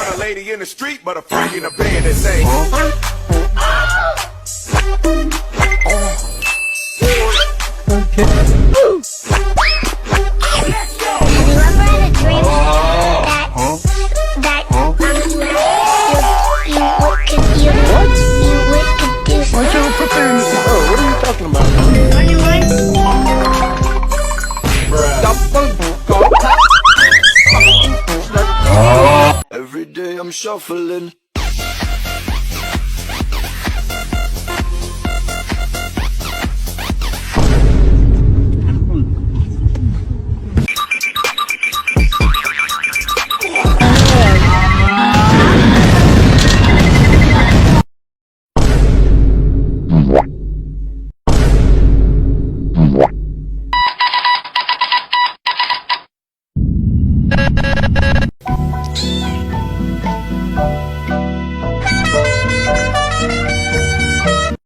Not a lady in the street, but a freak in the bed that say. Every day I'm shuffling.